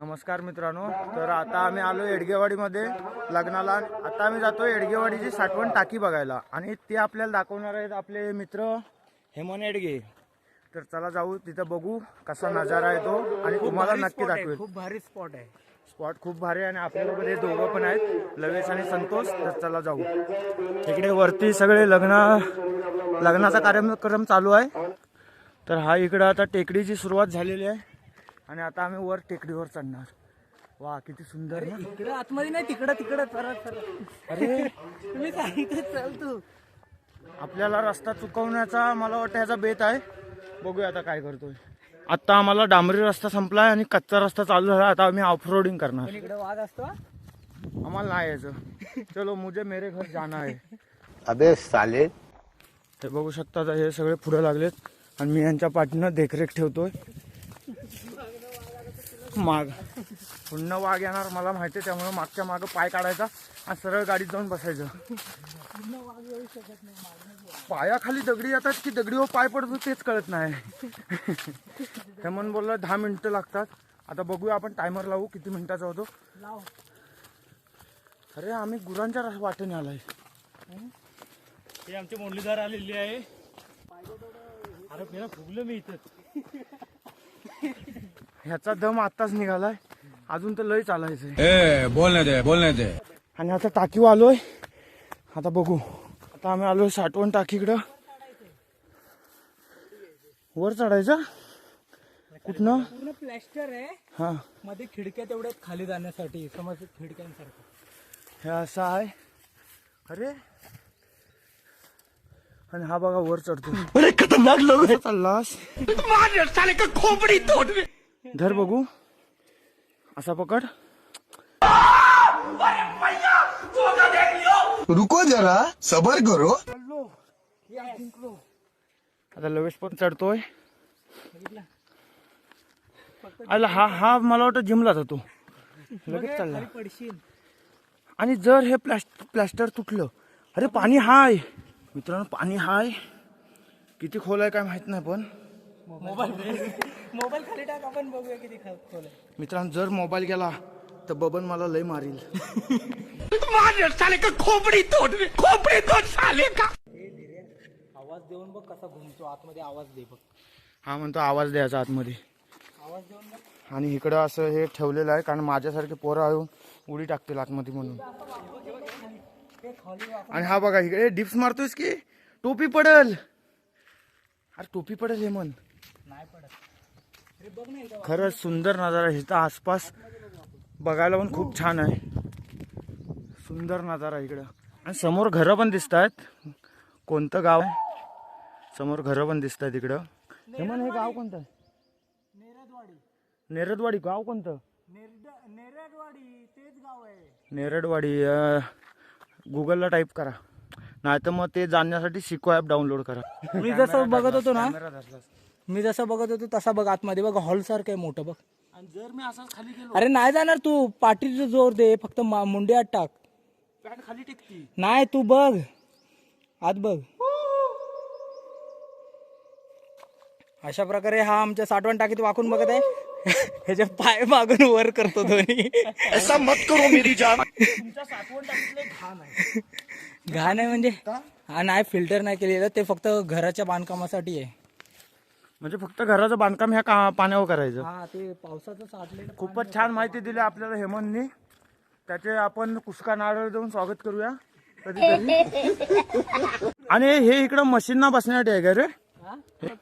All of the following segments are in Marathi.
नमस्कार मित्रांनो, तर आता आम्ही आलो येडगेवाडीमध्ये लग्नाला. आता आम्ही जातो येडगेवाडीची साठवण टाकी बघायला आणि ते आपल्याला दाखवणार आहेत आपले मित्र हेमन येडगे. तर चला जाऊ, तिथं बघू कसा नजारा आहे तो आणि तुम्हाला नक्की दाखवेल. खूप भारी स्पॉट आहे. स्पॉट खूप भारी आहे आणि आपल्याबरोबर हे दोघं पण आहेत, लवेश आणि संतोष. तर चला जाऊ. इकडे वरती सगळे लग्नाचा कार्यक्रम चालू आहे. तर हा इकडं आता टेकडीची सुरुवात झालेली आहे आणि आता आम्ही वर टेकडीवर चढणार. वा किती सुंदर ना. इकडं आतमध्ये नाही, तिकडं सरळ. अरे तुम्ही सांगितलं चल तू. आपल्याला रस्ता चुकवण्याचा मला वाटतं ह्याचा बेत आहे. बघूया आता काय करतोय. आता आम्हाला डांबरी रस्ता संपलाय आणि कच्चा रस्ता चालू झाला. आता आम्ही ऑफ रोडिंग करणार. पण इकडं वाघ असतो. आम्हाला नाही यायचं. चलो मुझे मेरे घर जाना है. अबे साले. हे बघू शकता, आता हे सगळे पुढे लागलेत आणि मी यांच्या पाठीनं देखरेख ठेवतोय. माग पुन्हा वाघ येणार मला माहिती आहे, त्यामुळे मागच्या मागं पाय काढायचा आणि सरळ गाडीत जाऊन बसायचं. पायाखाली दगडी येतात की दगडीवर पाय पडतो तेच कळत नाही. हे म्हणून बोललं 10 मिनिटं लागतात. आता बघूया, आपण टायमर लावू किती मिनिटाचा होतो. अरे आम्ही गुरांच्या वाटेने आलाय. हे आमचे मुरलीधर आलेली आहे. अरे पेला फुगलं मी इथं. ह्याचा दम आताच निघालाय, अजून तर लय चालायचंय. बोलने दे. आणि आता टाकीवर आलोय. आता बघू. आता आम्ही आलोय साठवण टाकीकडं. वर चढायचं कुठनं? पूर्ण प्लॅस्टर आहे. हा, मध्ये खिडक्या तेवढ्यात खाली जाण्यासाठी, समज खिडक्यांसारखं. हे असं आहे. अरे आणि हा बघा वर चढतो. अरे खतरनाक लोग. चाललास साले का खोपड़ी तोड़. धर बघू. असा पकड. रुको जरा सबर करो. आता लवेश पण चढतोय. आला हा मला वाटतं जिमला जातो. लगेच चालला. पडशील. आणि जर हे प्लॅस्टर तुटलं, अरे पाणी हाय मित्रांनो, पाणी हाय. किती खोल आहे काय माहित नाही, पण मोबाईल खाली टाक, आपण बघूया किती खोल आहे. मित्रांनो जर मोबाईल गेला तर बबन मला लय मारील. साले का खोपड़ी तोड़ साले का. आवाज देऊन बघ कसा घुमतो आतमध्ये. आवाज दे बघ. हा म्हणतो आवाज द्यायचा आतमध्ये. आवाज देऊन बघ. आणि इकडं असं हे ठेवलेलं आहे, कारण माझ्यासारखे पोरं येऊन उडी टाकतील आतमध्ये म्हणून. आणि हा बघा इकडे डिप्स मारतोयस की टोपी पडल. अरे टोपी पडल हे म्हण. नाही पडत. अरे बघ ना इथं. खरंच सुंदर नजारा आहे इथं. आसपास बघायला पण खूप छान आहे. सुंदर नजारा इकडं. आणि समोर घरं पण दिसत आहेत. कोणतं गाव आहे? समोर घरं पण दिसत आहेत इकडं. हे म्हण, हे गाव कोणतं आहे? नेरदवाडी. नेरदवाडी. गाव कोणतं? नेरदवाडी तेच गाव आहे. नेरदवाडी. गुगलला टाईप करा, नाही तर मग ते जाणण्यासाठी शिको ॲप डाउनलोड करा. मी जसं बघत होतो ना, कॅमेरा धरलास. मी जसं बघत होतो तसा बघ आतमध्ये बघ. हॉल सारखं आहे मोठं बघ. आणि जर मी असाच खाली गेलो, अरे नाही जाणार तू. पाठीचं जोर दे फक्त. मुंडी आत टाक. पॅन्ट खाली टेकती. नाही तू बघ आत बघ. अशा प्रकारे हा आमच्या साठवण टाकीत वाकून बघत आहे. ह्याचे पाय मागून वर करतो दोन्ही. ऐसा मत करो मेरी जान. तुमच्या साठवण टाकीतलं घाण आहे. घाण आहे म्हणजे हा नाही, फिल्टर नाही केलेलं. ते फक्त घराच्या बांधकामासाठी आहे. म्हणजे फक्त घराचं बांधकाम ह्या पाण्यावर करायचं. हा ते पावसाचं साठलेलं. खूपच छान माहिती दिली आपल्याला हेमंतनी. त्याचे आपण कुसका नारळ देऊन स्वागत करूया कधीतरी. आणि हे इकडं मशीनना बसण्यासाठी आहे का रे? हा?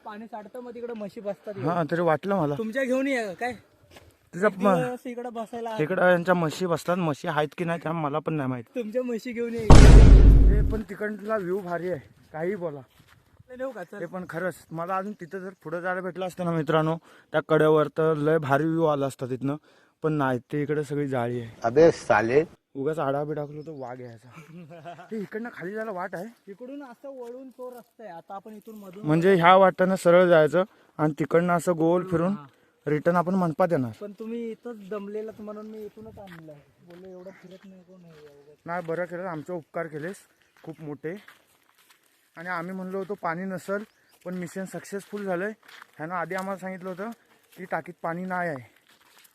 पाणी साठतं मग तिकडे म्हशी बसतात. हा तरी वाटलं मला. तुमच्या घेऊन ये काय तिचं इकडे बसायला. इकडं यांच्या म्हशी बसतात. म्हशी आहेत की नाही त्या मला पण नाही माहिती. तुमच्या म्हशी घेऊन ये. ते पण तिकडला व्ह्यू भारी आहे, काही बोला. नेऊ का? ते पण खरंच मला अजून तिथं जर पुढे जायला भेटलं असतं ना मित्रांनो, त्या कड्यावर तर लय भारी व्ह्यू आला असता तिथनं. पण नाही, ते इकडे सगळी जाळी आहे. अबे साले. उगाच आडाबी टाकलो तर वाघ यायचा. ते इकडनं खाली जायला वाट आहे. इकडून असं वळून तो रस्ता आहे. आता आपण इथून मधून म्हणजे ह्या वाटानं सरळ जायचं आणि तिकडनं असं गोल फिरून रिटर्न आपण मनपात येणार. पण तुम्ही इथंच दमलेला म्हणून मी इथूनच आणलं. बोललो एवढं फिरत नाही कोण. नाही बरं केलं, आमचे उपकार केलेस खूप मोठे. आणि आम्ही म्हणलो होतो पाणी नसल, पण मिशन सक्सेसफुल झालंय. ह्यानं आधी आम्हाला सांगितलं होतं की टाकीत पाणी नाही आहे.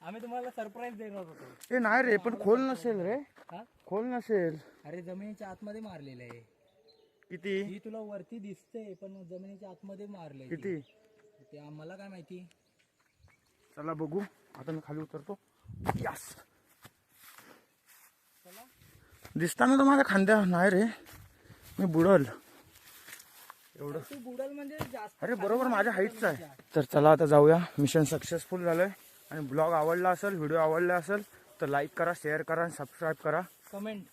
आम्ही तुम्हाला सरप्राईज देणार होतो. ए नाही रे, पण खोल नसेल रे, हा खोल नसेल. अरे जमिनीच्या आतमध्ये मारलेलं आहे. किती ही तुला वरती दिसते पण जमिनीच्या आतमध्ये मारलंय. किती ते आम्हाला काय माहिती. चला बघू. आता मी खाली उतरतो. यस, दिसताना तर माझ्या खांद्या नाही रे, मी बुडल एवढं. तू बुडल म्हणजे जास्त. अरे बरोबर माझ्या हाईटचं आहे. तर चला आता जाऊया. मिशन सक्सेसफुल झालंय. आणि ब्लॉग आवडला असेल, व्हिडिओ आवडला असेल तर लाईक करा, शेअर करा आणि सबस्क्राईब करा कमेंट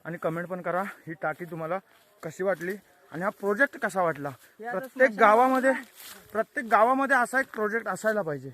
आणि कमेंट पण करा. ही टाकी तुम्हाला कशी वाटली आणि हा प्रोजेक्ट कसा वाटला. आता प्रत्येक गावामध्ये असा एक प्रोजेक्ट असायला पाहिजे.